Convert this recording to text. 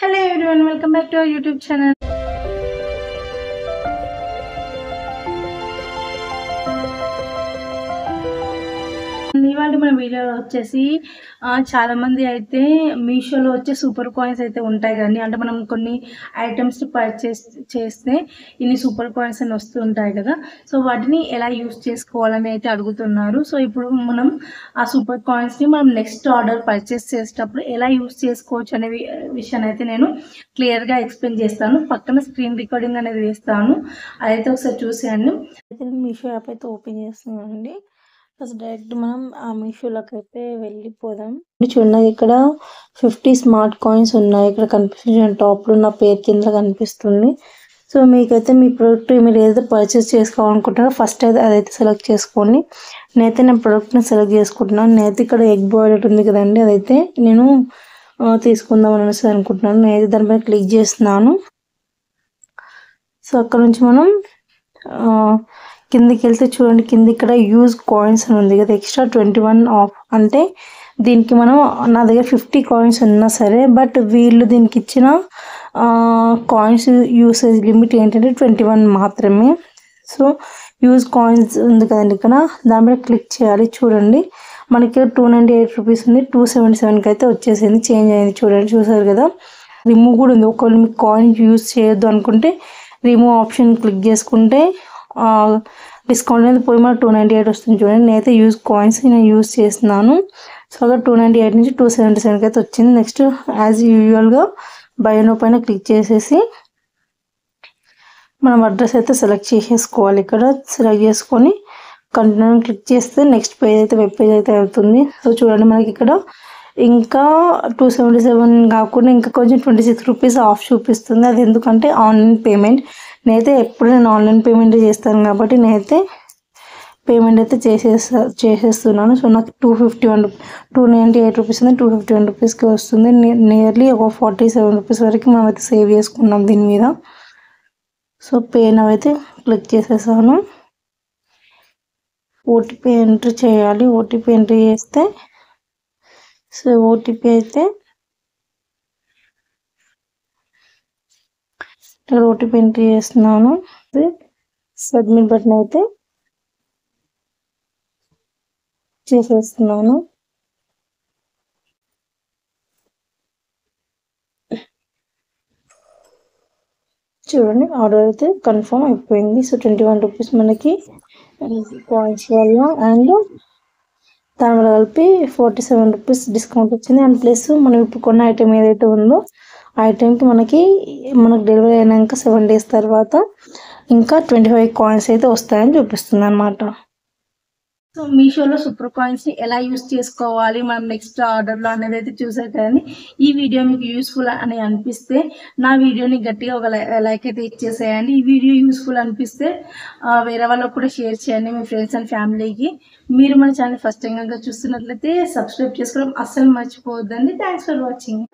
Hello everyone, welcome back to our YouTube channel. ఇవాళ మన వీడియోలో వచ్చేసి చాలా మంది అయితే మీషోలో వచ్చే సూపర్ కాయిన్స్ అయితే ఉంటాయి కదండి. అంటే మనం కొన్ని ఐటమ్స్ పర్చేస్ చేస్తే ఇన్ని సూపర్ కాయిన్స్ అని వస్తూ ఉంటాయి కదా. సో వాటిని ఎలా యూస్ చేసుకోవాలని అయితే అడుగుతున్నారు. సో ఇప్పుడు మనం ఆ సూపర్ కాయిన్స్ని మనం నెక్స్ట్ ఆర్డర్ పర్చేస్ చేసేటప్పుడు ఎలా యూస్ చేసుకోవచ్చు అనే విషయాన్ని అయితే నేను క్లియర్గా ఎక్స్ప్లెయిన్ చేస్తాను. పక్కన స్క్రీన్ రికార్డింగ్ అనేది వేస్తాను, అదైతే ఒకసారి చూసేయండి. అయితే మీషో యాప్ అయితే ఓపెన్ చేస్తున్నానండి. ఫస్ట్ డైరెక్ట్ మనం ఆ మీషోలోకి అయితే వెళ్ళిపోదాం. చూడండి, ఇక్కడ 50 స్మార్ట్ కాయిన్స్ ఉన్నాయి. ఇక్కడ కనిపిస్తుంది టాప్లో నా పేరు కింద కనిపిస్తుంది. సో మీకైతే మీ ప్రోడక్ట్ మీరు ఏదైతే పర్చేస్ చేసుకోవాలనుకుంటారో ఫస్ట్ అయితే అదైతే సెలెక్ట్ చేసుకోండి. నేనైతే నా ప్రోడక్ట్ని సెలెక్ట్ చేసుకుంటున్నాను. నేనైతే ఇక్కడ ఎగ్ బాయిలర్ ఉంది కదండి, అదైతే నేను తీసుకుందాం అనేసి అనుకుంటున్నాను. నేనైతే దానిపైన క్లిక్ చేస్తున్నాను. సో అక్కడ నుంచి మనం కిందికి వెళ్తే చూడండి, కింద ఇక్కడ యూజ్ కాయిన్స్ అని ఉంది కదా, ఎక్స్ట్రా 21 ఆఫ్. అంటే దీనికి మనం నా దగ్గర 50 కాయిన్స్ ఉన్నా సరే, బట్ వీళ్ళు దీనికి ఇచ్చిన కాయిన్స్ యూసేజ్ లిమిట్ ఏంటంటే 21 మాత్రమే. సో యూజ్ కాయిన్స్ ఉంది కదండి, ఇక్కడ దాని మీద క్లిక్ చేయాలి. చూడండి, మనకి 298 రూపీస్ ఉంది, 277కి అయితే వచ్చేసింది, చేంజ్ అయింది. చూడండి, చూసారు కదా. రిమూవ్ కూడా ఉంది. ఒకవేళ మీకు కాయిన్ యూజ్ చేయొద్దు అనుకుంటే రిమూవ్ ఆప్షన్ క్లిక్ చేసుకుంటే డిస్కౌంట్ అనేది పోయి మనకు 298 వస్తుంది. చూడండి, నేనైతే యూజ్ కాయిన్స్ నేను యూజ్ చేస్తున్నాను. సో అక్కడ 298 నుంచి 277కి అయితే వచ్చింది. నెక్స్ట్ యాజ్ యూజువల్గా బై నో పైన క్లిక్ చేసేసి మనం అడ్రస్ అయితే సెలెక్ట్ చేసేసుకోవాలి. ఇక్కడ సెలెక్ట్ చేసుకొని కంటిన్యూ క్లిక్ చేస్తే నెక్స్ట్ పేజ్ అయితే వెబ్ పేజ్ అయితే అవుతుంది. సో చూడండి, మనకి ఇక్కడ ఇంకా 277 కాకుండా ఇంకా కొంచెం 26 రూపీస్ ఆఫ్ చూపిస్తుంది. అది ఎందుకంటే ఆన్లైన్ పేమెంట్. నేనైతే నేను ఆన్లైన్ పేమెంట్ చేస్తాను కాబట్టి నేనైతే పేమెంట్ అయితే చేసేస్తున్నాను. సో నాకు 298 రూపీస్ ఉంది, 251 రూపీస్కి వస్తుంది. నియర్లీ ఒక 47 రూపీస్ వరకు మనం అయితే సేవ్ చేసుకున్నాం దీని మీద. సో పే నౌ అయితే క్లిక్ చేసేసాను. ఓటీపీ ఎంట్రీ చేయాలి. ఓటీపీ ఎంట్రీ చేస్తే సో ఓటీపీ అయితే ఇక్కడ ఓటీపీ ఎంట్రీ చేస్తున్నాను. సబ్మిట్ బటన్ అయితే చేసేస్తున్నాను. చూడండి, ఆర్డర్ అయితే కన్ఫర్మ్ అయిపోయింది. సో 21 రూపీస్ మనకి కాయిన్స్ వల్ల అండ్ దాని వల్ల కలిపి 47 రూపీస్ డిస్కౌంట్ వచ్చింది. అండ్ ప్లస్ మనం ఇప్పుడు కొన్న ఐటెం ఏదైతే ఉందో ఆ ఐటెంకి మనకు డెలివరీ అయినాక 7 డేస్ తర్వాత ఇంకా 25 కాయిన్స్ అయితే వస్తాయని చూపిస్తుంది అనమాట. సో మీషోలో సూపర్ కాయిన్స్ని ఎలా యూస్ చేసుకోవాలి మనం నెక్స్ట్ ఆర్డర్లో అనేది అయితే చూసారు కదండి. ఈ వీడియో మీకు యూస్ఫుల్ అని అనిపిస్తే నా వీడియోని గట్టిగా ఒక లైక్ అయితే ఇచ్చేసేయండి. ఈ వీడియో యూస్ఫుల్ అనిపిస్తే వేరే వాళ్ళకు కూడా షేర్ చేయండి, మీ ఫ్రెండ్స్ అండ్ ఫ్యామిలీకి. మీరు మన ఛానల్ ఫస్ట్ టైం కనుక చూస్తున్నట్లయితే సబ్స్క్రైబ్ చేసుకోవడం అస్సలు మర్చిపోవద్దండి. Thanks for watching.